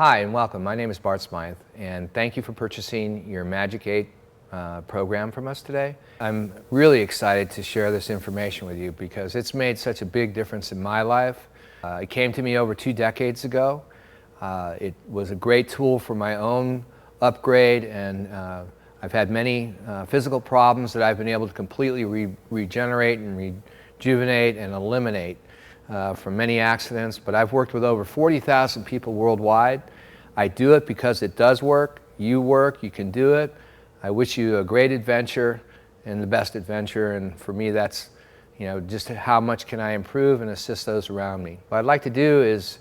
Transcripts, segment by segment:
Hi and welcome. My name is Bart Smythe, and thank you for purchasing your Magic 8 program from us today. I'm really excited to share this information with you because it's made such a big difference in my life. It came to me over 2 decades ago. It was a great tool for my own upgrade, and I've had many physical problems that I've been able to completely regenerate and rejuvenate and eliminate from many accidents. But I've worked with over 40,000 people worldwide. I do it because it does work. You work, you can do it. I wish you a great adventure and the best adventure, and for me that's, just how much can I improve and assist those around me. What I'd like to do is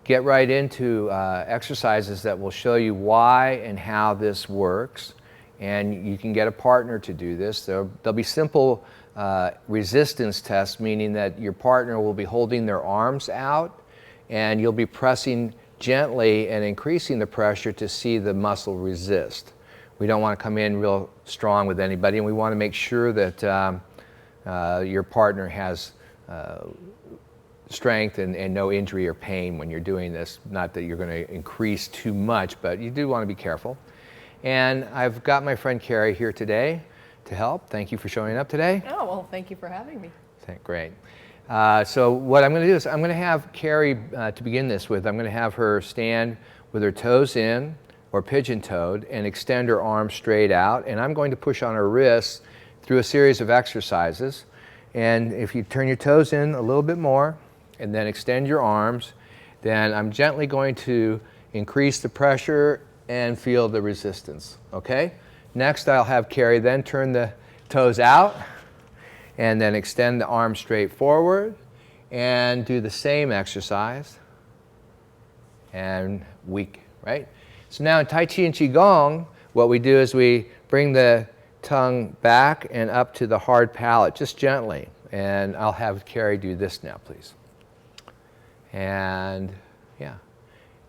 get right into exercises that will show you why and how this works, and you can get a partner to do this. There'll be simple resistance tests, meaning that your partner will be holding their arms out and you'll be pressing gently and increasing the pressure to see the muscle resist. We don't want to come in real strong with anybody, and we want to make sure that your partner has strength and no injury or pain when you're doing this. Not that you're going to increase too much, but you do want to be careful. And I've got my friend Carrie here today to help. Thank you for showing up today. Oh, well, thank you for having me. Great. So what I'm going to do is I'm going to have Carrie, to begin this with, I'm going to have her stand with her toes in or pigeon-toed and extend her arms straight out, and I'm going to push on her wrists through a series of exercises. And if you turn your toes in a little bit more and then extend your arms, then I'm gently going to increase the pressure and feel the resistance, okay? Next, I'll have Carrie then turn the toes out and then extend the arms straight forward and do the same exercise and weak, right? So now in Tai Chi and Qigong, what we do is we bring the tongue back and up to the hard palate, just gently. And I'll have Carrie do this now, please. And yeah.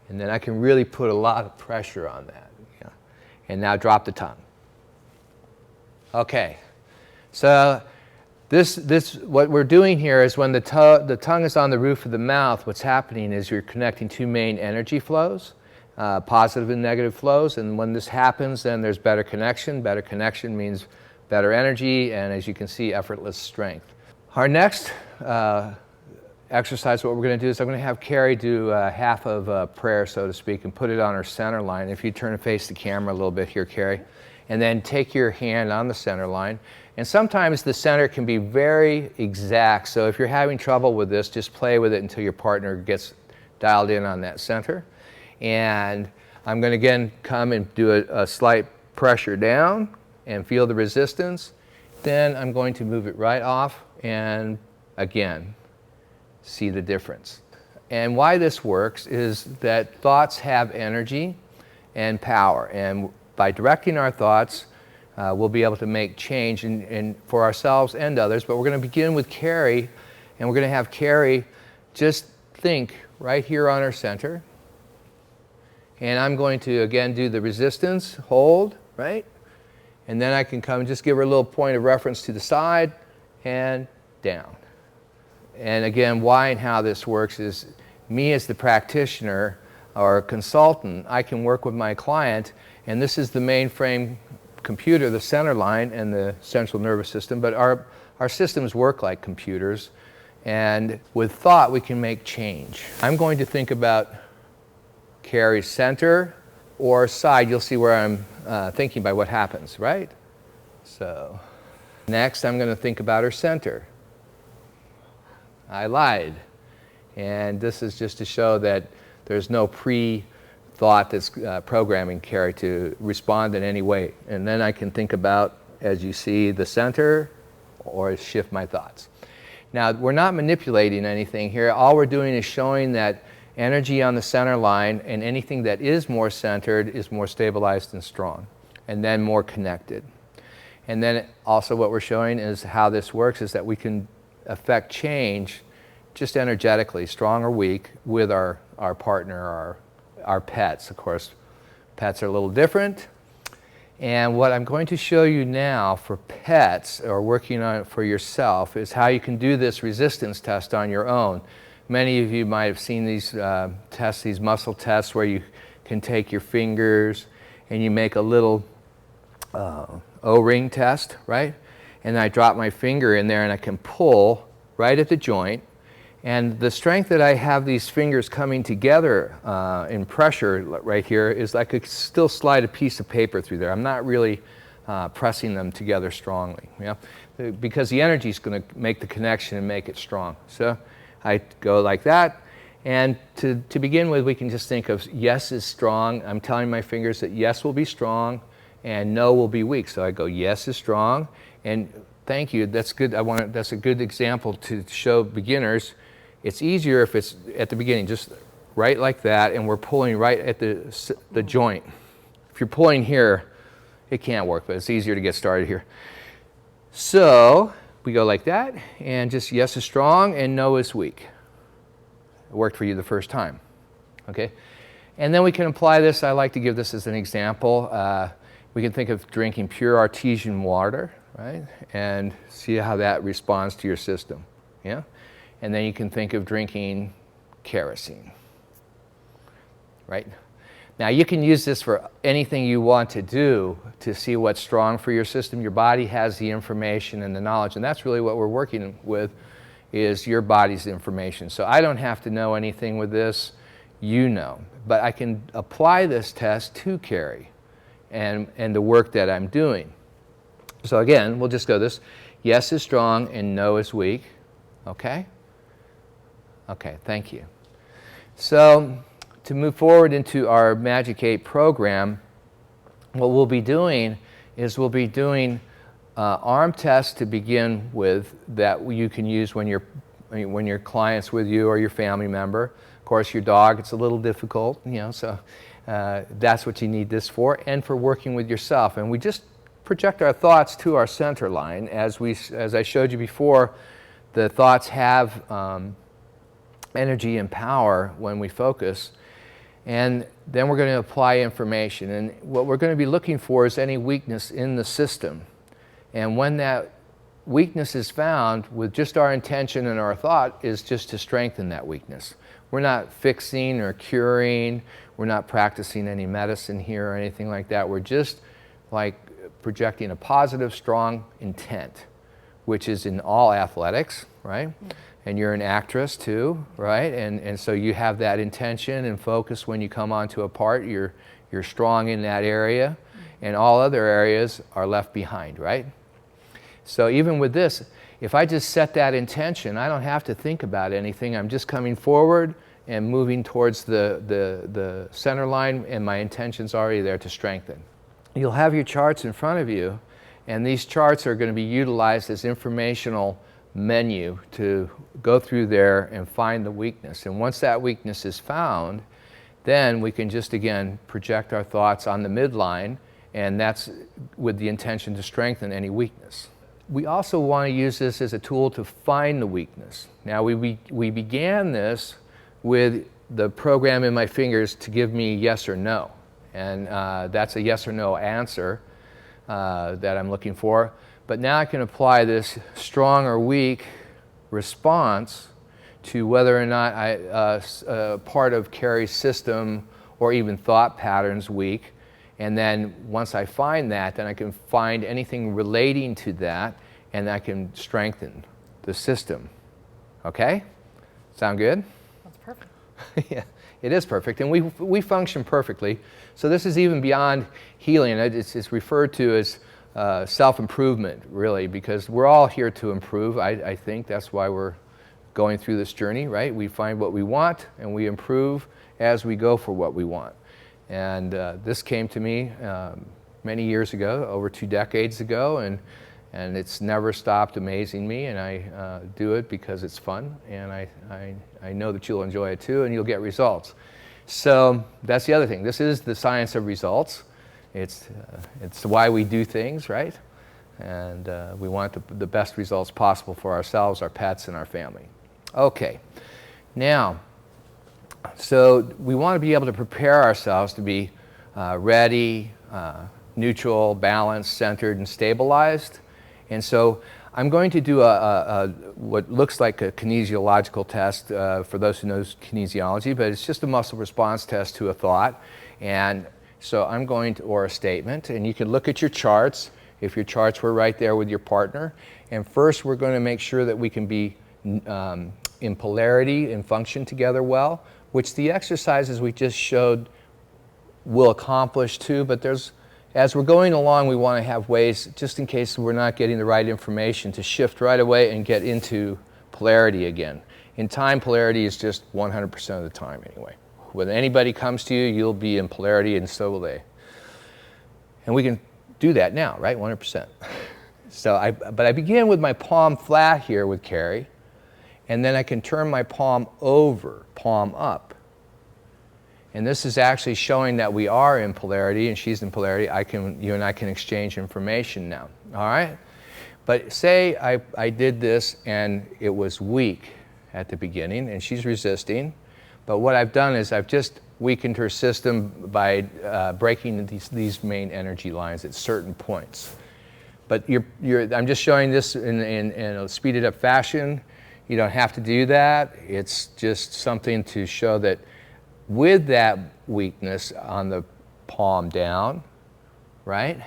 And then I can really put a lot of pressure on that. Yeah. And now drop the tongue. Okay. So what we're doing here is when the tongue is on the roof of the mouth, what's happening is you're connecting 2 main energy flows, positive and negative flows. And when this happens, then there's better connection. Better connection means better energy, and as you can see, effortless strength. Our next exercise, what we're going to do is I'm going to have Carrie do half of a prayer, so to speak, and put it on her center line. If you turn and face the camera a little bit here, Carrie, and then take your hand on the center line. And sometimes the center can be very exact, so if you're having trouble with this, just play with it until your partner gets dialed in on that center. And I'm going to again come and do a slight pressure down and feel the resistance. Then I'm going to move it right off and again see the difference. And why this works is that thoughts have energy and power, and by directing our thoughts, we'll be able to make change for ourselves and others. But we're going to begin with Carrie, and we're going to have Carrie just think right here on her center. And I'm going to again do the resistance, hold, right? And then I can come and just give her a little point of reference to the side and down. And again, why and how this works is me as the practitioner or consultant, I can work with my client, and this is the mainframe computer, the center line and the central nervous system, but our systems work like computers, and with thought we can make change. I'm going to think about Carrie's center or side. You'll see where I'm thinking by what happens, right? So next I'm going to think about her center. I lied. And this is just to show that there's no pre-thought that's programming Carrie to respond in any way. And then I can think about, as you see, the center or shift my thoughts. Now, we're not manipulating anything here. All we're doing is showing that energy on the center line, and anything that is more centered is more stabilized and strong, and then more connected. And then also what we're showing is how this works is that we can affect change just energetically, strong or weak, with our partner, our pets. Of course, pets are a little different. And what I'm going to show you now for pets, or working on it for yourself, is how you can do this resistance test on your own. Many of you might have seen these tests, these muscle tests, where you can take your fingers and you make a little O-ring test, right? And I drop my finger in there and I can pull right at the joint. And the strength that I have these fingers coming together in pressure right here is I could still slide a piece of paper through there. I'm not really pressing them together strongly, because the energy is going to make the connection and make it strong. So I go like that. And to begin with, we can just think of yes is strong. I'm telling my fingers that yes will be strong and no will be weak. So I go yes is strong. And thank you, that's good. That's a good example to show beginners. It's easier if it's at the beginning, just right like that, and we're pulling right at the joint. If you're pulling here, it can't work, but it's easier to get started here. So we go like that, and just yes is strong and no is weak. It worked for you the first time, okay? And then we can apply this. I like to give this as an example. We can think of drinking pure artesian water, right? And see how that responds to your system, yeah? And then you can think of drinking kerosene, right? Now you can use this for anything you want to do to see what's strong for your system. Your body has the information and the knowledge, and that's really what we're working with, is your body's information. So I don't have to know anything with this, you know. But I can apply this test to Carrie and the work that I'm doing. So again, we'll just go this. Yes is strong and no is weak, okay? Okay, thank you. So to move forward into our Magic 8 program, what we'll be doing is we'll be doing arm tests to begin with that you can use when your client's with you or your family member. Of course, your dog, it's a little difficult, so that's what you need this for, and for working with yourself. And we just project our thoughts to our center line. As I showed you before, the thoughts have energy and power when we focus. And then we're going to apply information. And what we're going to be looking for is any weakness in the system. And when that weakness is found, with just our intention and our thought, is just to strengthen that weakness. We're not fixing or curing. We're not practicing any medicine here or anything like that. We're just like projecting a positive, strong intent, which is in all athletics, right? And you're an actress too, right? And so you have that intention and focus when you come onto a part. You're strong in that area, and all other areas are left behind, right? So even with this, if I just set that intention, I don't have to think about anything. I'm just coming forward and moving towards the center line, and my intention's already there to strengthen. You'll have your charts in front of you, and these charts are going to be utilized as informational menu to go through there and find the weakness. And once that weakness is found, then we can just again project our thoughts on the midline, and that's with the intention to strengthen any weakness. We also want to use this as a tool to find the weakness. Now we began this with the program in my fingers to give me yes or no, and that's a yes or no answer that I'm looking for. But now I can apply this strong or weak response to whether or not part of Carrie's system or even thought patterns weak. And then once I find that, then I can find anything relating to that, and I can strengthen the system. Okay? Sound good? That's perfect. Yeah, it is perfect, and we function perfectly. So this is even beyond healing. It's referred to as self-improvement, really, because we're all here to improve. I think that's why we're going through this journey, right? We find what we want, and we improve as we go for what we want. And this came to me many years ago, over 2 decades ago, and it's never stopped amazing me, and I do it because it's fun, and I know that you'll enjoy it too, and you'll get results. So that's the other thing. This is the science of results. It's why we do things, right? And we want the best results possible for ourselves, our pets, and our family. Okay, now, so we want to be able to prepare ourselves to be ready, neutral, balanced, centered, and stabilized. And so I'm going to do what looks like a kinesiological test for those who know kinesiology, but it's just a muscle response test to a thought. And so I'm going to, or a statement, and you can look at your charts, if your charts were right there with your partner. And first we're going to make sure that we can be in polarity and function together well, which the exercises we just showed will accomplish too, but as we're going along, we want to have ways, just in case we're not getting the right information, to shift right away and get into polarity again. In time, polarity is just 100% of the time anyway. When anybody comes to you, you'll be in polarity, and so will they. And we can do that now, right? 100%. So but I begin with my palm flat here with Carrie, and then I can turn my palm over, palm up. And this is actually showing that we are in polarity, and she's in polarity. You and I can exchange information now, all right? But say I did this and it was weak at the beginning, and she's resisting. But what I've done is I've just weakened her system by breaking these main energy lines at certain points. But I'm just showing this in a speeded up fashion. You don't have to do that. It's just something to show that with that weakness on the palm down, right,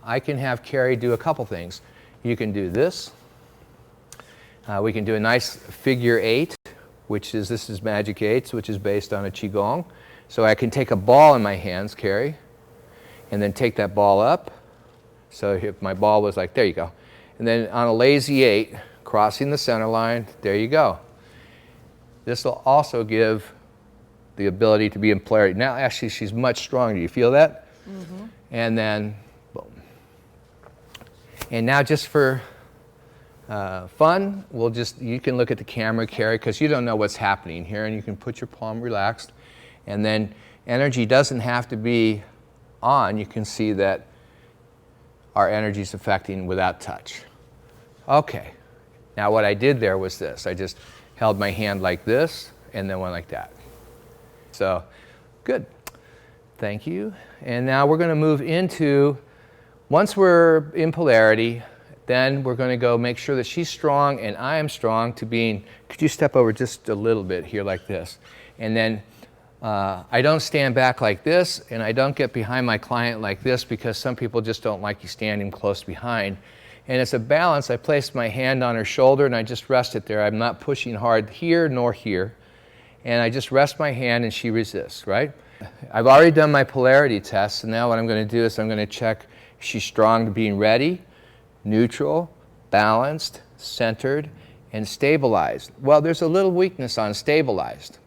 I can have Carrie do a couple things. You can do this. We can do a nice figure 8, this is Magic 8, which is based on a Qigong. So I can take a ball in my hands, Carrie, and then take that ball up. So if my ball was like, there you go. And then on a lazy 8, crossing the center line, there you go. This will also give the ability to be in polarity. Now actually she's much stronger. Do you feel that? Mm-hmm. And then, boom. And now just for fun, you can look at the camera, Carrie, because you don't know what's happening here, and you can put your palm relaxed. And then energy doesn't have to be on. You can see that our energy is affecting without touch. Okay. Now what I did there was this. I just held my hand like this and then went like that. So, good. Thank you. And now we're going to move into, once we're in polarity, then we're going to go make sure that she's strong and I am strong to being, could you step over just a little bit here like this? And then I don't stand back like this, and I don't get behind my client like this, because some people just don't like you standing close behind. And it's a balance. I place my hand on her shoulder and I just rest it there. I'm not pushing hard here nor here. And I just rest my hand and she resists, right? I've already done my polarity test, and now what I'm going to do is I'm going to check if she's strong to being ready, neutral, balanced, centered, and stabilized. Well, there's a little weakness on stabilized.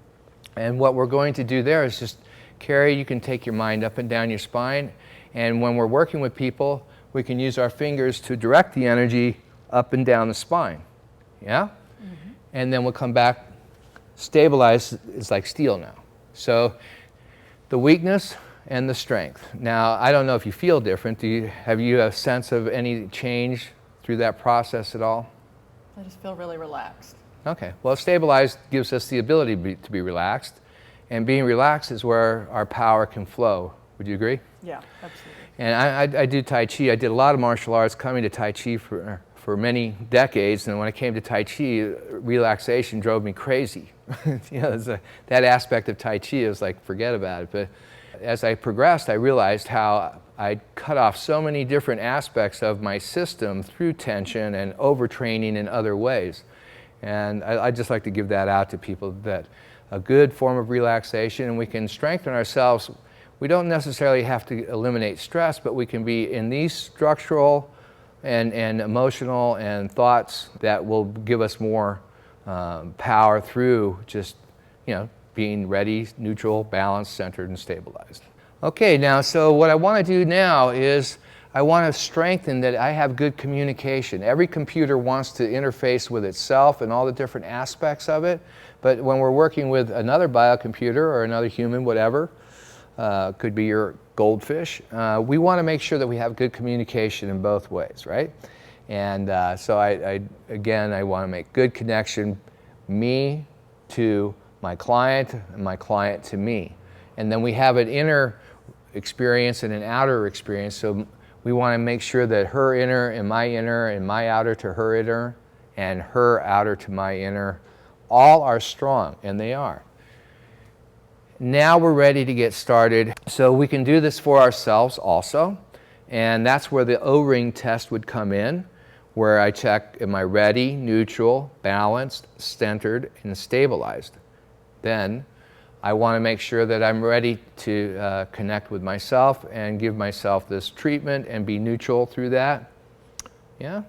And what we're going to do there is just, Carrie, you can take your mind up and down your spine, and when we're working with people, we can use our fingers to direct the energy up and down the spine. Yeah? Mm-hmm. And then we'll come back. Stabilized is like steel now. So the weakness and the strength. Now, I don't know if you feel different. Have you a sense of any change through that process at all? I just feel really relaxed. Okay. Well, stabilized gives us the ability to be relaxed, and being relaxed is where our power can flow. Would you agree? Yeah, absolutely. And I do Tai Chi. I did a lot of martial arts, coming to Tai Chi for many decades, and when I came to Tai Chi, relaxation drove me crazy. That aspect of Tai Chi is like, forget about it. But as I progressed, I realized how I'd cut off so many different aspects of my system through tension and overtraining in other ways. And I'd just like to give that out to people, that a good form of relaxation, and we can strengthen ourselves. We don't necessarily have to eliminate stress, but we can be in these structural and emotional and thoughts that will give us more power through just, being ready, neutral, balanced, centered, and stabilized. Okay, now, so what I want to do now is I want to strengthen that I have good communication. Every computer wants to interface with itself and all the different aspects of it, but when we're working with another biocomputer or another human, whatever, could be your goldfish, we want to make sure that we have good communication in both ways, right? And so I want to make good connection, me to my client and my client to me. And then we have an inner experience and an outer experience, so we want to make sure that her inner and my outer to her inner and her outer to my inner all are strong, and they are. now we're ready to get started. So we can do this for ourselves also, and that's where the O-ring test would come in, where I check, am I ready, neutral, balanced, centered, and stabilized. Then I want to make sure that I'm ready to connect with myself and give myself this treatment and be neutral through that. Yeah?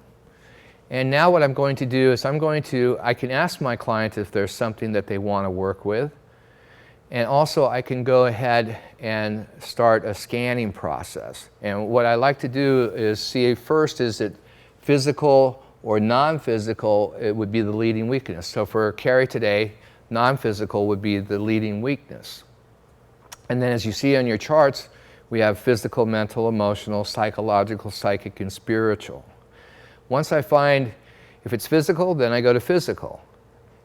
And now what I'm going to do is I can ask my client if there's something that they want to work with. And also I can go ahead and start a scanning process. And what I like to do is see first, is it physical or non-physical? It would be the leading weakness. So for Carrie today, non-physical would be the leading weakness. And then as you see on your charts, we have physical, mental, emotional, psychological, psychic, and spiritual. Once I find if it's physical, then I go to physical.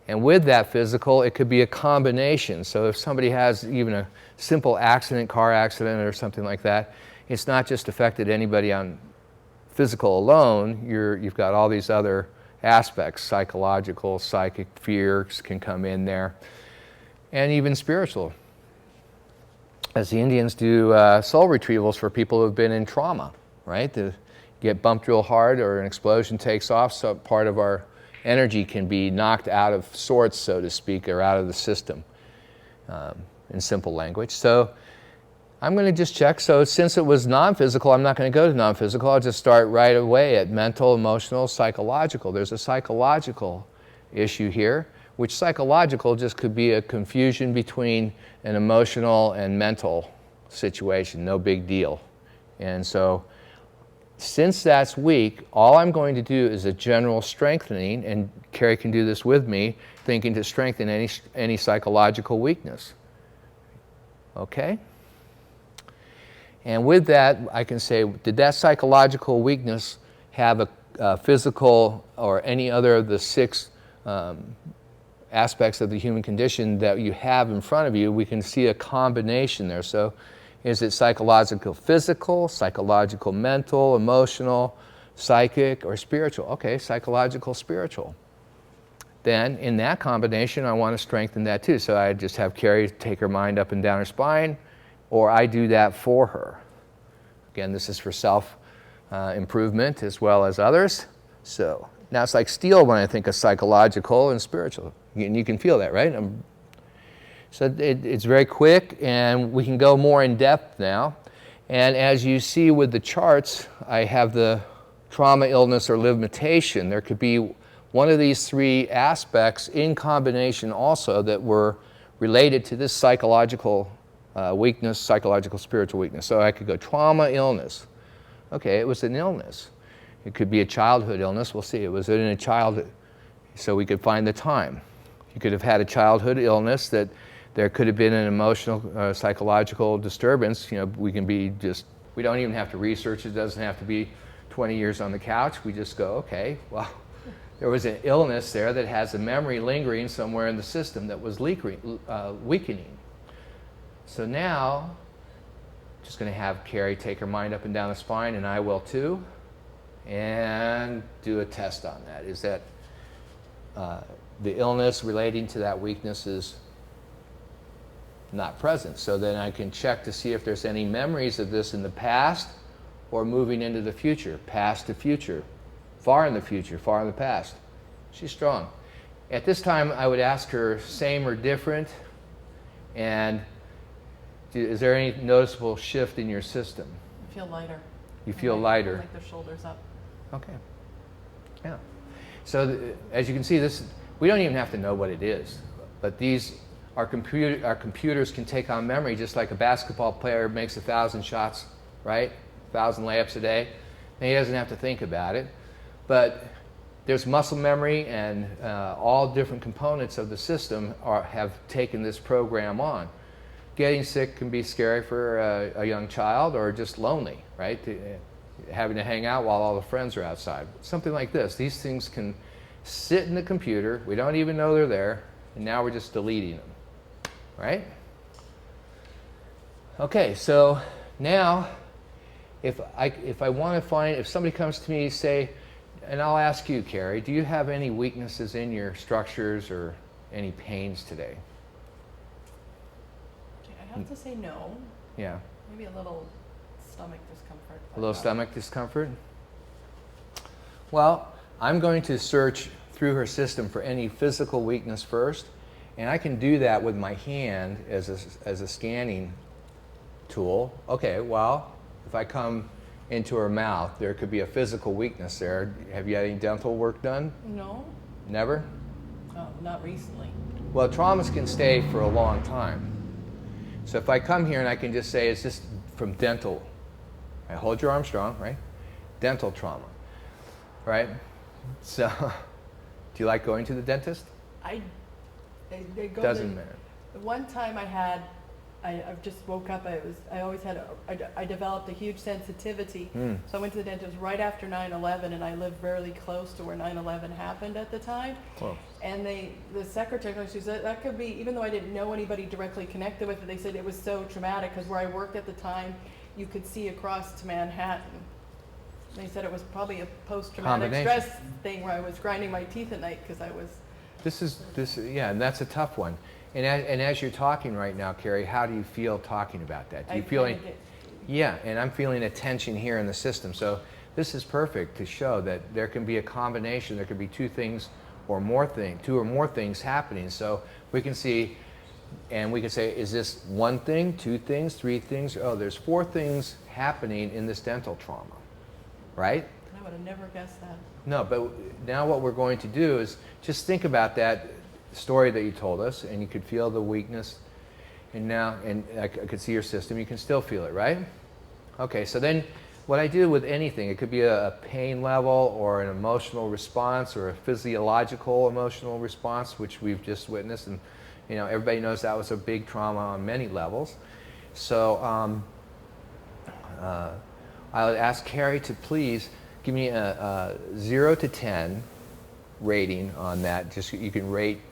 And with that physical, it could be a combination. So if somebody has even a simple accident, car accident or something like that, it's not just affected anybody on physical alone. You've got all these other aspects, psychological, psychic, fears can come in there, and even spiritual. As the Indians do soul retrievals for people who have been in trauma, right? They get bumped real hard or an explosion takes off, so part of our energy can be knocked out of sorts, so to speak, or out of the system, in simple language. So I'm going to just check. So since it was non-physical, I'm not going to go to non-physical. I'll just start right away at mental, emotional, psychological. There's a psychological issue here, which psychological just could be a confusion between an emotional and mental situation, no big deal. And so since that's weak, all I'm going to do is a general strengthening, and Carrie can do this with me, thinking to strengthen any psychological weakness. Okay? And with that, I can say, did that psychological weakness have a physical or any other of the 6 aspects of the human condition that you have in front of you? We can see a combination there. So is it psychological physical, psychological mental, emotional, psychic, or spiritual? Okay, psychological spiritual. Then in that combination, I want to strengthen that too. So I just have Carrie take her mind up and down her spine, or I do that for her. Again, this is for self-improvement as well as others. So now it's like steel when I think of psychological and spiritual. And you can feel that, right? So it's very quick, and we can go more in depth now. And as you see with the charts, I have the trauma, illness, or limitation. There could be one of these 3 aspects in combination also that were related to this psychological weakness, psychological spiritual weakness. So I could go trauma, illness. Okay, it was an illness. It could be a childhood illness. We'll see. It was in a childhood, so we could find the time. You could have had a childhood illness that there could have been an emotional, psychological disturbance. You know, we don't even have to research it. It doesn't have to be 20 years on the couch. We just go, okay, well, there was an illness there that has a memory lingering somewhere in the system that was weakening. So now, just going to have Carrie take her mind up and down the spine, and I will too, and do a test on that. Is that the illness relating to that weakness is not present? So then I can check to see if there's any memories of this in the past or moving into the future, past to future, far in the future, far in the past. She's strong. At this time, I would ask her same or different, and is there any noticeable shift in your system? I feel lighter. You feel lighter? Like their shoulders up. Okay. Yeah. So as you can see, we don't even have to know what it is, but our computers can take on memory just like a basketball player makes 1,000 shots, right? 1,000 layups a day. And he doesn't have to think about it. But there's muscle memory, and all different components of the system have taken this program on. Getting sick can be scary for a young child, or just lonely, right? Having to hang out while all the friends are outside. Something like this. These things can sit in the computer. We don't even know they're there, and now we're just deleting them, right? Okay, so now if I want to find, if somebody comes to me, say, and I'll ask you, Carrie, do you have any weaknesses in your structures or any pains today? have to say no. Yeah. Maybe a little stomach discomfort. A little stomach discomfort? Well, I'm going to search through her system for any physical weakness first, and I can do that with my hand as a scanning tool. Okay, well, if I come into her mouth, there could be a physical weakness there. Have you had any dental work done? No. Never? Oh, not recently. Well, traumas can stay for a long time. So if I come here and I can just say, is this from dental? I hold your arm strong, right? Dental trauma, right? So, do you like going to the dentist? They go Doesn't to, matter. the one time I just woke up, I developed a huge sensitivity. So I went to the dentist right after 9/11, and I lived fairly close to where 9/11 happened at the time. Whoa. And the secretary, she said that could be, even though I didn't know anybody directly connected with it, they said it was so traumatic because where I worked at the time, you could see across to Manhattan. They said it was probably a post-traumatic Combination. stress thing where I was grinding my teeth at night because I was. Yeah, and that's a tough one. And as you're talking right now, Carrie, how do you feel talking about that? Do you feel any? Yeah, and I'm feeling a tension here in the system. So this is perfect to show that there can be a combination. There could be two or more things happening. So we can see, and we can say, is this one thing, two things, three things? Oh, there's four things happening in this dental trauma, right? I would have never guessed that. No, but now what we're going to do is just think about that story that you told us, and you could feel the weakness, and I could see your system. You can still feel it, right? Okay, so then what I do with anything, it could be a pain level or an emotional response or a physiological emotional response, which we've just witnessed, and everybody knows that was a big trauma on many levels. So I would ask Carrie to please give me a 0 to 10 rating on that. Just you can rate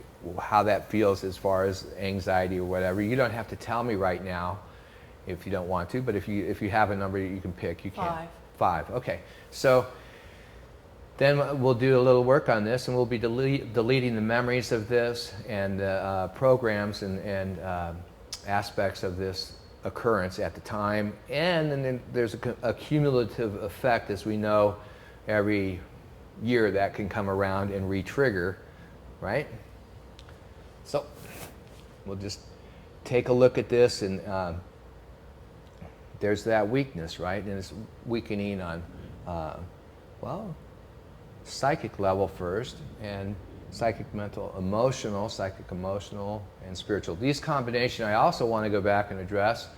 how that feels as far as anxiety or whatever. You don't have to tell me right now if you don't want to, but if you have a number you can pick, you can. 5. Okay. So then we'll do a little work on this, and we'll be deleting the memories of this and programs and aspects of this occurrence at the time, and then there's a cumulative effect, as we know, every year that can come around and re-trigger, right? So we'll just take a look at this, and there's that weakness, right? And it's weakening on, psychic level first, and psychic, mental, emotional, psychic, emotional, and spiritual. These combination I also want to go back and address,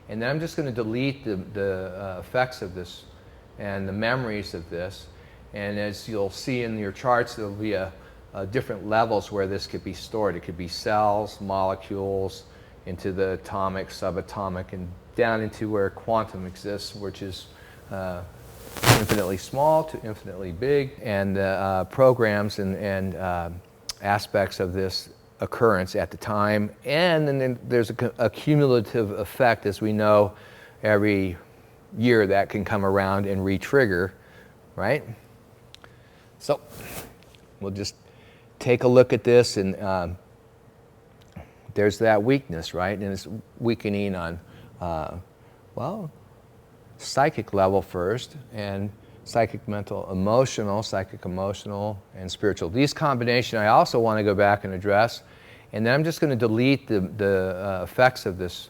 and then I'm just going to delete the effects of this and the memories of this. And as you'll see in your charts, there'll be different levels where this could be stored. It could be cells, molecules, into the atomic, subatomic, and down into where quantum exists, which is infinitely small to infinitely big, and programs and aspects of this occurrence at the time, and then there's a cumulative effect, as we know, every year that can come around and re-trigger, right? So we'll just take a look at this, and there's that weakness, right? And it's weakening on, psychic level first, and psychic, mental, emotional, psychic, emotional, and spiritual. These combination I also want to go back and address, and then I'm just going to delete the effects of this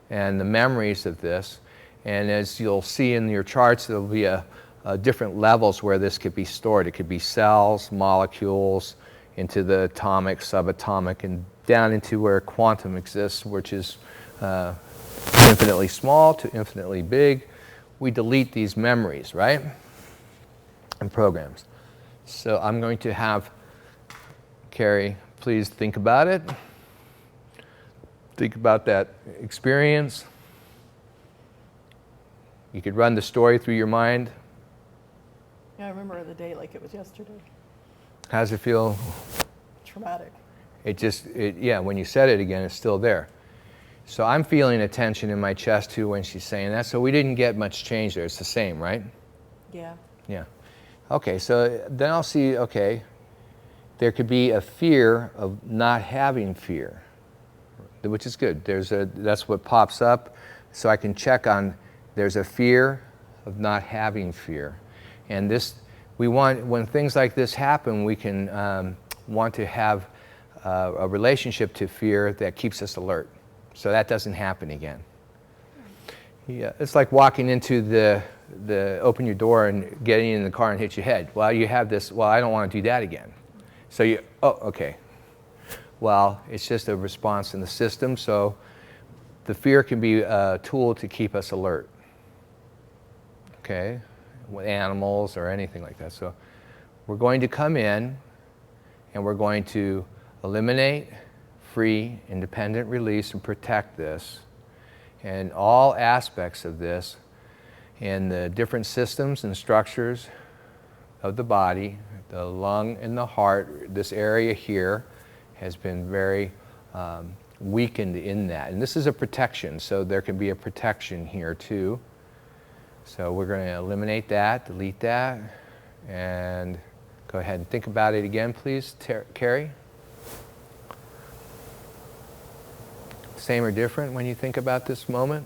and the memories of this. And as you'll see in your charts, there'll be different levels where this could be stored. It could be cells, molecules, into the atomic, subatomic, and down into where quantum exists, which is infinitely small to infinitely big. We delete these memories, right? And programs. So I'm going to have Carrie please think about it. Think about that experience. You could run the story through your mind. Yeah, I remember the day like it was yesterday. How does it feel? Traumatic. Yeah, when you said it again, it's still there. So I'm feeling a tension in my chest too when she's saying that. So we didn't get much change there. It's the same, right? Yeah. Yeah. Okay, so then I'll see, okay, there could be a fear of not having fear, which is good. That's what pops up, so I can check on, there's a fear of not having fear. And when things like this happen, we can want to have a relationship to fear that keeps us alert, so that doesn't happen again. Yeah, it's like walking into open your door and getting in the car and hit your head. Well, you have this, well, I don't want to do that again. So okay. Well, it's just a response in the system, so the fear can be a tool to keep us alert. Okay, with animals or anything like that. So we're going to come in and we're going to eliminate, free, independent release, and protect this. And all aspects of this in the different systems and structures of the body, the lung and the heart, this area here has been very weakened in that. And this is a protection, so there can be a protection here too. So we're going to eliminate that, delete that, and go ahead and think about it again, please, Carrie. Same or different when you think about this moment?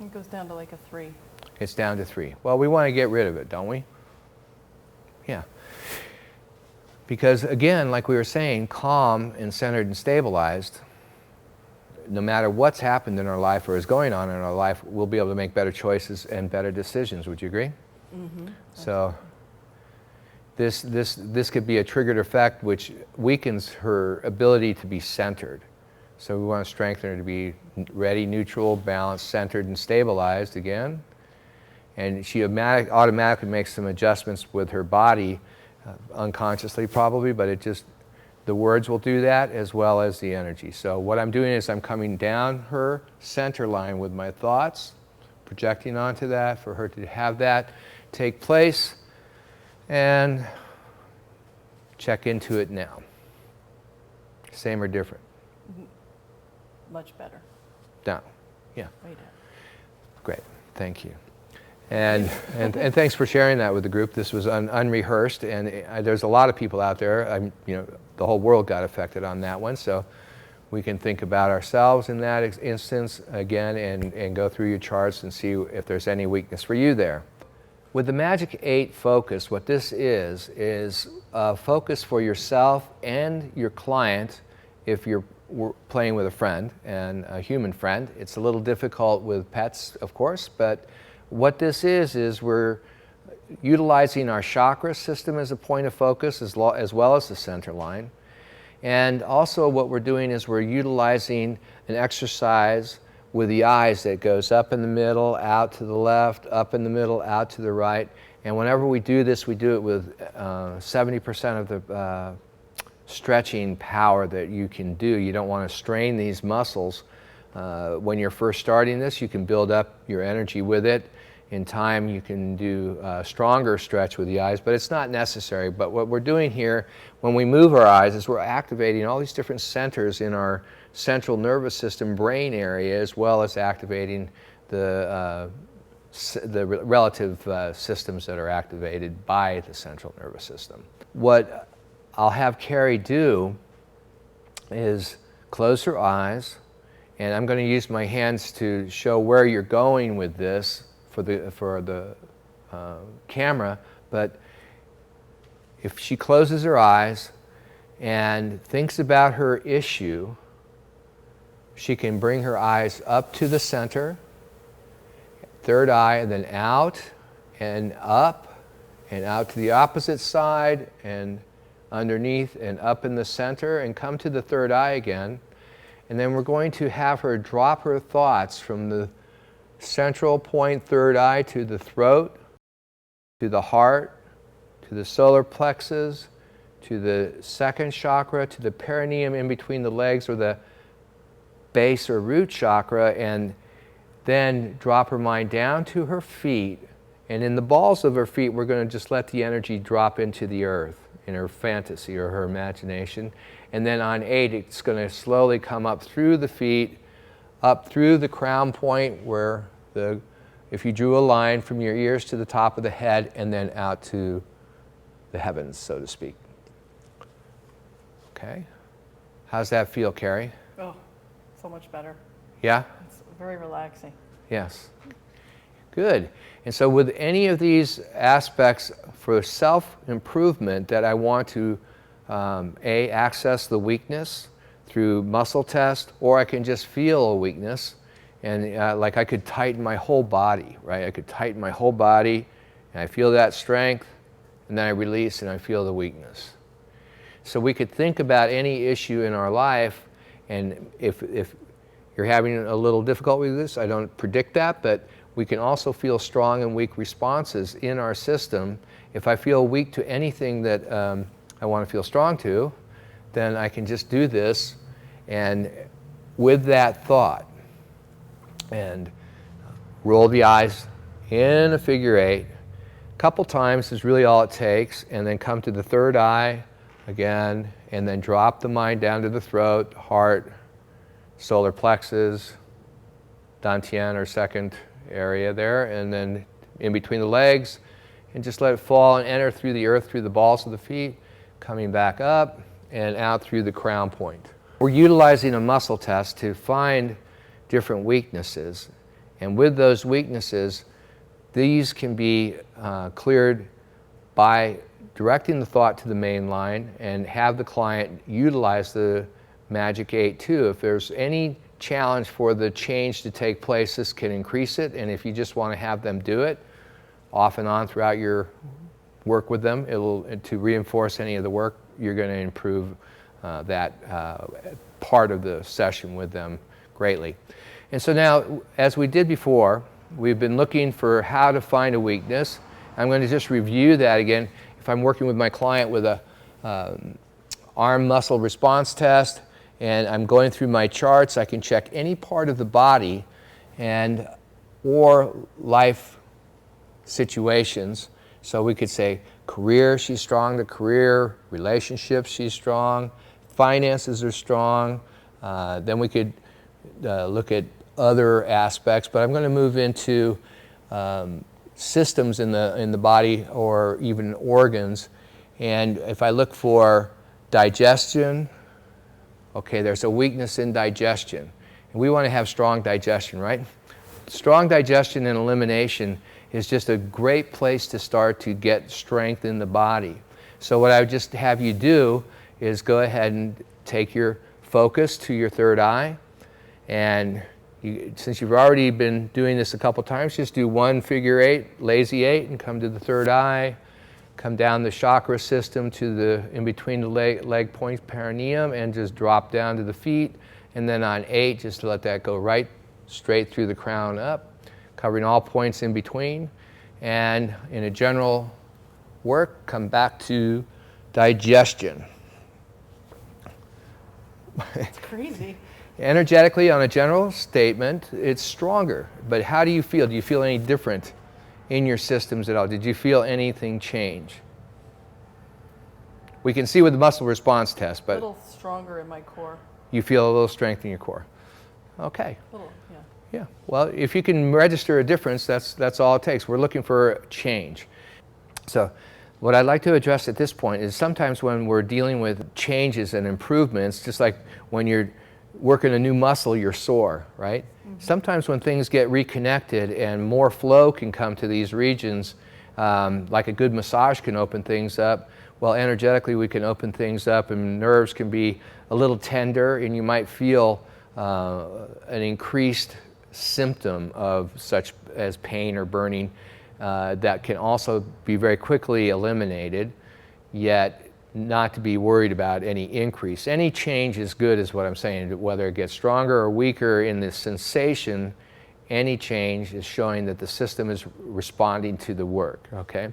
It goes down to like a 3. It's down to 3. Well, we want to get rid of it, don't we? Yeah. Because again, like we were saying, calm and centered and stabilized, no matter what's happened in our life or is going on in our life, we'll be able to make better choices and better decisions. Would you agree? Mm-hmm. So this could be a triggered effect which weakens her ability to be centered. So we want to strengthen her to be ready, neutral, balanced, centered, and stabilized again. And she automatically makes some adjustments with her body, unconsciously probably, but the words will do that as well as the energy. So what I'm doing is I'm coming down her center line with my thoughts, projecting onto that for her to have that take place, and check into it now. Same or different? Much better. Down. Yeah. Way down. Great. Thank you. And thanks for sharing that with the group. This was unrehearsed, and there's a lot of people out there. The whole world got affected on that one, so we can think about ourselves in that instance again, and go through your charts and see if there's any weakness for you there. With the Magic 8 focus, what this is a focus for yourself and your client. If you're playing with a friend and a human friend, it's a little difficult with pets, of course, but what this is we're utilizing our chakra system as a point of focus as well as the center line. And also what we're doing is we're utilizing an exercise with the eyes that goes up in the middle, out to the left, up in the middle, out to the right. And whenever we do this, we do it with 70% of the stretching power that you can do. You don't want to strain these muscles. When you're first starting this, you can build up your energy with it. In time, you can do stronger stretch with the eyes, but it's not necessary. But what we're doing here, when we move our eyes, is we're activating all these different centers in our central nervous system brain area, as well as activating the relative systems that are activated by the central nervous system. What I'll have Carrie do is close her eyes, and I'm going to use my hands to show where you're going with this for the camera. But if she closes her eyes and thinks about her issue, she can bring her eyes up to the center, third eye, and then out and up and out to the opposite side and underneath and up in the center, and come to the third eye again. And then we're going to have her drop her thoughts from the central point, third eye, to the throat, to the heart, to the solar plexus, to the second chakra, to the perineum in between the legs, or the base or root chakra, and then drop her mind down to her feet. And in the balls of her feet, we're going to just let the energy drop into the earth in her fantasy or her imagination. And then on 8, it's going to slowly come up through the feet, up through the crown point, where if you drew a line from your ears to the top of the head, and then out to the heavens, so to speak. Okay? How's that feel, Carrie? Oh, so much better. Yeah? It's very relaxing. Yes. Good. And so with any of these aspects for self-improvement that I want to, access the weakness through muscle test, or I can just feel a weakness, and like I could tighten my whole body, right? I could tighten my whole body, and I feel that strength, and then I release and I feel the weakness. So we could think about any issue in our life, and if you're having a little difficulty with this, I don't predict that, but we can also feel strong and weak responses in our system. If I feel weak to anything that I want to feel strong to, then I can just do this, and with that thought, and roll the eyes in a figure eight. A couple times is really all it takes, and then come to the third eye again, and then drop the mind down to the throat, heart, solar plexus, dantian or second area there, and then in between the legs, and just let it fall and enter through the earth, through the balls of the feet, coming back up and out through the crown point. We're utilizing a muscle test to find different weaknesses, and with those weaknesses, these can be cleared by directing the thought to the main line and have the client utilize the Magic 8 too. If there's any challenge for the change to take place, this can increase it, and if you just want to have them do it off and on throughout your work with them, to reinforce any of the work, you're going to improve that part of the session with them greatly. And so now, as we did before, we've been looking for how to find a weakness. I'm going to just review that again. If I'm working with my client with a arm muscle response test, and I'm going through my charts, I can check any part of the body and or life situations. So we could say career, she's strong, the career, relationships, she's strong, finances are strong. Then we could look at other aspects, but I'm going to move into systems in the body or even organs. And if I look for digestion, okay, there's a weakness in digestion. And we want to have strong digestion, right? Strong digestion and elimination is just a great place to start to get strength in the body. So what I would just have you do is go ahead and take your focus to your third eye, and since you've already been doing this a couple times, just do one figure eight, lazy eight, and come to the third eye, come down the chakra system to the in between the leg points, perineum, and just drop down to the feet, and then on 8, just to let that go right straight through the crown up, covering all points in between. And in a general work, come back to digestion. It's crazy. Energetically, on a general statement, it's stronger. But how do you feel? Do you feel any different in your systems at all? Did you feel anything change? We can see with the muscle response test, A but little stronger in my core. you feel a little strength in your core. Okay. A little, yeah. Yeah. Well, if you can register a difference, that's all it takes. We're looking for change. So what I'd like to address at this point is sometimes when we're dealing with changes and improvements, just like when you're working a new muscle, you're sore, right? Mm-hmm. Sometimes when things get reconnected and more flow can come to these regions, like a good massage can open things up, well, energetically we can open things up, and nerves can be a little tender, and you might feel an increased symptom of such as pain or burning that can also be very quickly eliminated, yet not to be worried about any increase. Any change is good is what I'm saying, whether it gets stronger or weaker in the sensation, any change is showing that the system is responding to the work, okay?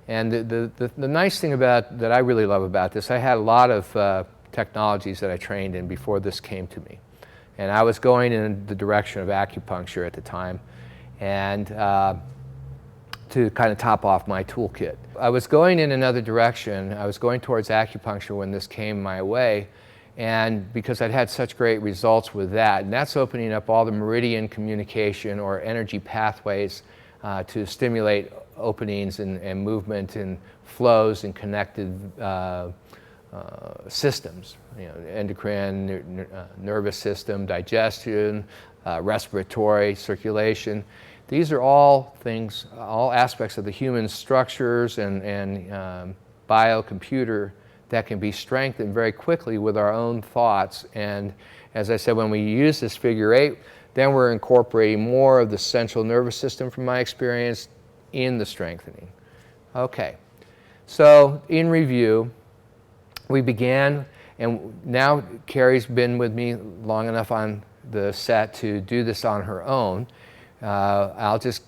And the nice thing about, that I really love about this, I had a lot of technologies that I trained in before this came to me. And I was going in the direction of acupuncture at the time, and to kind of top off my toolkit. I was going in another direction. I was going towards acupuncture when this came my way, and because I'd had such great results with that, and that's opening up all the meridian communication or energy pathways to stimulate openings and movement and flows and connected systems, endocrine, nervous system, digestion, respiratory, circulation. These are all things, all aspects of the human structures and biocomputer that can be strengthened very quickly with our own thoughts. And as I said, when we use this figure 8, then we're incorporating more of the central nervous system, from my experience, in the strengthening. Okay, so in review, we began, and now Carrie's been with me long enough on the set to do this on her own. I'll just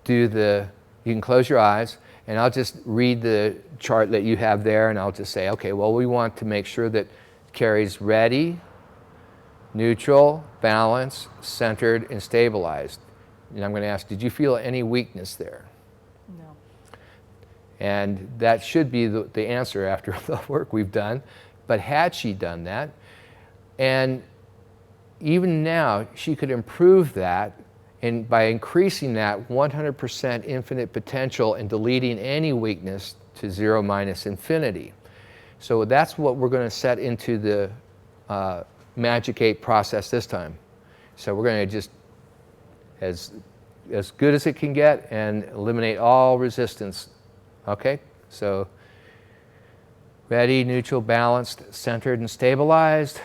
do you can close your eyes, and I'll just read the chart that you have there, and I'll just say, okay, well, we want to make sure that Carrie's ready, neutral, balanced, centered, and stabilized. And I'm going to ask, did you feel any weakness there? No. And that should be the answer after the work we've done. But had she done that, and even now, she could improve that by increasing that 100% infinite potential and deleting any weakness to 0 minus infinity. So that's what we're going to set into the Magic 8 process this time. So we're going to just, as good as it can get, and eliminate all resistance. Okay? So ready, neutral, balanced, centered, and stabilized.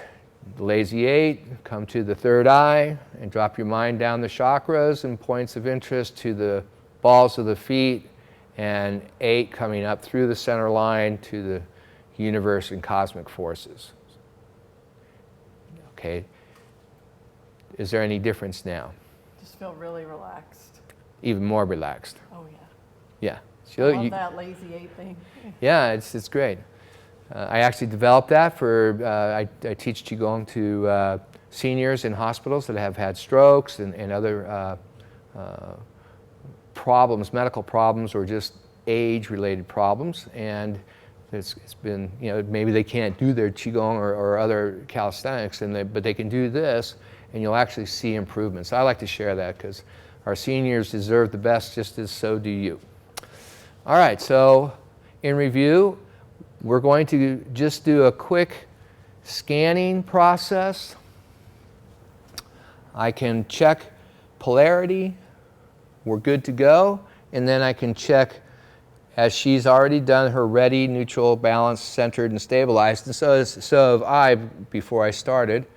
Lazy 8, come to the third eye and drop your mind down the chakras and points of interest to the balls of the feet, and 8 coming up through the center line to the universe and cosmic forces. Okay. Is there any difference now? Just feel really relaxed. Even more relaxed. Oh yeah. Yeah. I love that lazy 8 thing. Yeah, it's great. I actually developed that for, I teach Qigong to seniors in hospitals that have had strokes and other problems, medical problems, or just age-related problems. And it's been, maybe they can't do their Qigong or other calisthenics, but they can do this, and you'll actually see improvements. I like to share that because our seniors deserve the best, just as so do you. All right, so in review, we're going to just do a quick scanning process. I can check polarity. We're good to go. And then I can check, as she's already done her ready, neutral, balanced, centered, and stabilized. And so have I before I started.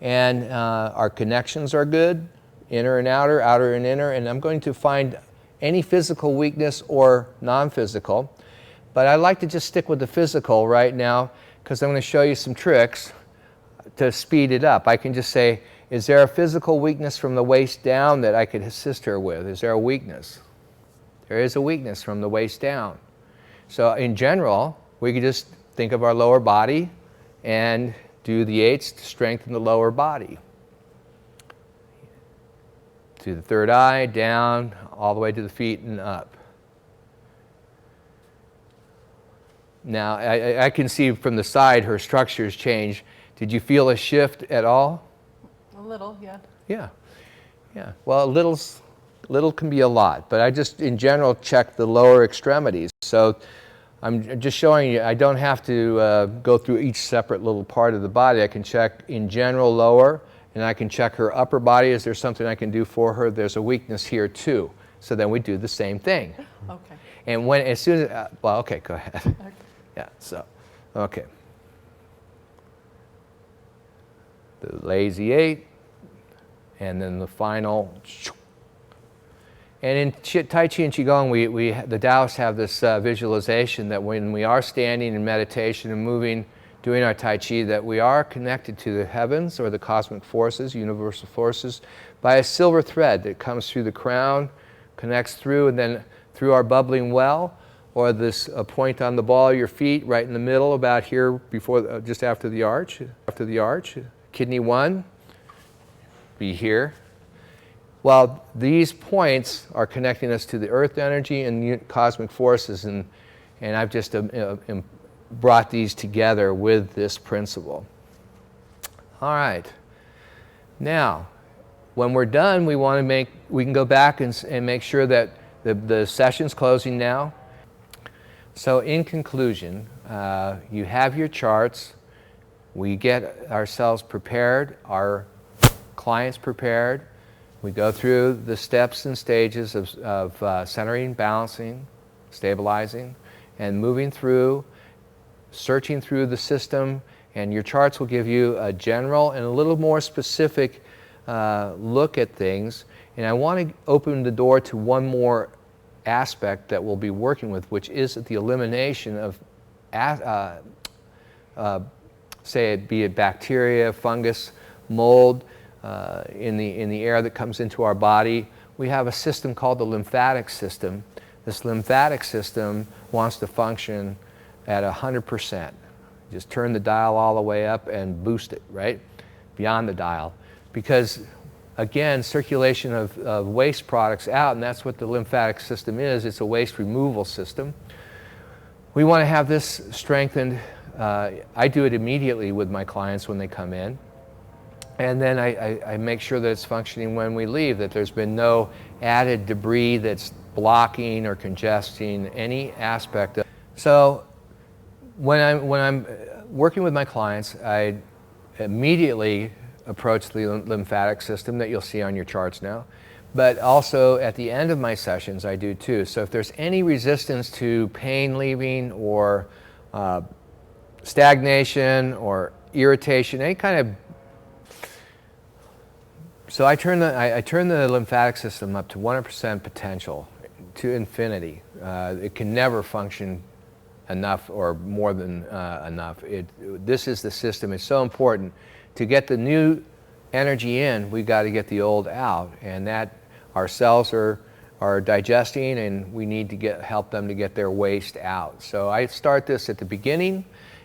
And our connections are good, inner and outer, outer and inner. And I'm going to find any physical weakness or non-physical. But I like to just stick with the physical right now because I'm going to show you some tricks to speed it up. I can just say, is there a physical weakness from the waist down that I could assist her with? Is there a weakness? There is a weakness from the waist down. So in general, we could just think of our lower body and do the 8s to strengthen the lower body. To the third eye, down, all the way to the feet and up. Now, I can see from the side her structures change. Did you feel a shift at all? A little, yeah. Yeah. Yeah. Well, little can be a lot, but I just, in general, check the lower extremities. So I'm just showing you, I don't have to go through each separate little part of the body. I can check, in general, lower, and I can check her upper body. Is there something I can do for her? There's a weakness here, too. So then we do the same thing. Okay. And as soon as, well, okay, go ahead. Okay. Yeah, so, okay. The lazy 8, and then the final. And in Tai Chi and Qigong, the Taoists have this visualization that when we are standing in meditation and moving, doing our Tai Chi, that we are connected to the heavens or the cosmic forces, universal forces, by a silver thread that comes through the crown, connects through, and then through our bubbling well, or this point on the ball of your feet, right in the middle, about here, before, just after the arch. Kidney 1, be here. Well, these points are connecting us to the earth energy and cosmic forces, and I've just brought these together with this principle. All right. Now, when we're done, we can go back and make sure that the session's closing now. So in conclusion, you have your charts. We get ourselves prepared, our clients prepared. We go through the steps and stages of centering, balancing, stabilizing, and moving through, searching through the system, and your charts will give you a general and a little more specific look at things. And I want to open the door to one more aspect that we'll be working with, which is the elimination of, say it be it bacteria, fungus, mold in the air that comes into our body. We have a system called the lymphatic system. This lymphatic system wants to function at 100%. Just turn the dial all the way up and boost it, right? Beyond the dial. Because again, circulation of waste products out, and that's what the lymphatic system is. It's a waste removal system. We want to have this strengthened. I do it immediately with my clients when they come in. And then I make sure that it's functioning when we leave, that there's been no added debris that's blocking or congesting any aspect of. So when I'm working with my clients, I immediately approach the lymphatic system that you'll see on your charts now. But also at the end of my sessions, I do too. So if there's any resistance to pain leaving or stagnation or irritation, any kind of. So I turn the lymphatic system up to 100% potential, to infinity. It can never function enough or more than enough. This is the system. It's so important. To get the new energy in, we've got to get the old out, and that our cells are digesting, and we need to help them to get their waste out. So I start this at the beginning,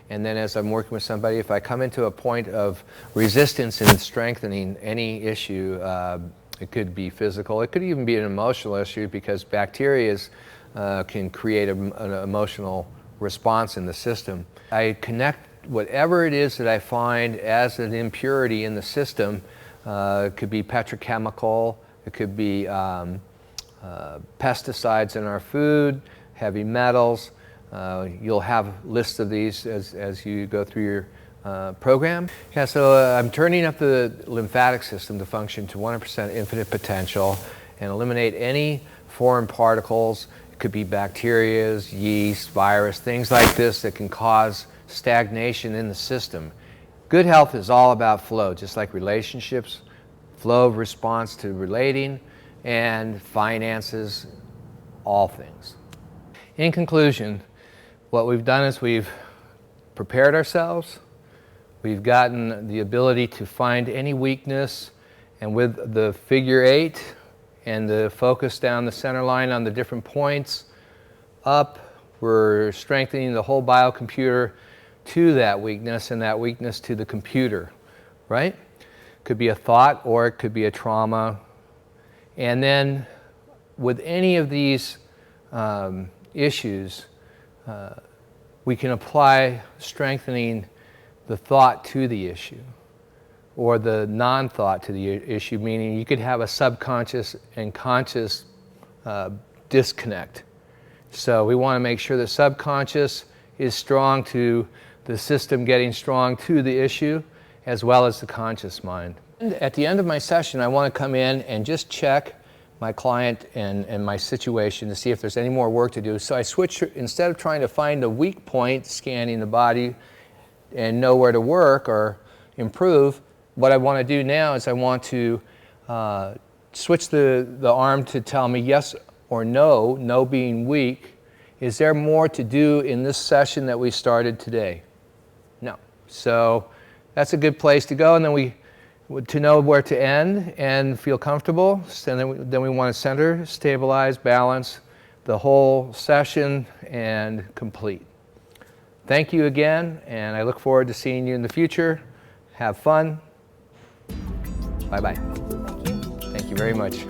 and then as I'm working with somebody, if I come into a point of resistance in strengthening any issue, it could be physical, it could even be an emotional issue, because bacteria can create an emotional response in the system. I connect whatever it is that I find as an impurity in the system. It could be petrochemical, it could be pesticides in our food, heavy metals. You'll have lists of these as you go through your program. Yeah, so I'm turning up the lymphatic system to function to 100% infinite potential and eliminate any foreign particles. It could be bacteria, yeast, virus, things like this that can cause stagnation in the system. Good health is all about flow, just like relationships, flow of response to relating, and finances, all things. In conclusion, what we've done is we've prepared ourselves, we've gotten the ability to find any weakness, and with the figure 8 and the focus down the center line on the different points up, we're strengthening the whole biocomputer to that weakness, and that weakness to the computer, right? Could be a thought or it could be a trauma. And then with any of these issues, we can apply strengthening the thought to the issue, or the non-thought to the issue, meaning you could have a subconscious and conscious disconnect. So we want to make sure the subconscious is strong to the system getting strong to the issue, as well as the conscious mind. And at the end of my session, I want to come in and just check my client and my situation to see if there's any more work to do. So I switch, instead of trying to find a weak point, scanning the body and know where to work or improve, what I want to do now is I want to switch the arm to tell me yes or no, no being weak. Is there more to do in this session that we started today? No. So that's a good place to go, and then to know where to end and feel comfortable. And then we want to center, stabilize, balance the whole session, and complete. Thank you again, and I look forward to seeing you in the future. Have fun. Bye-bye. Thank you. Thank you very much.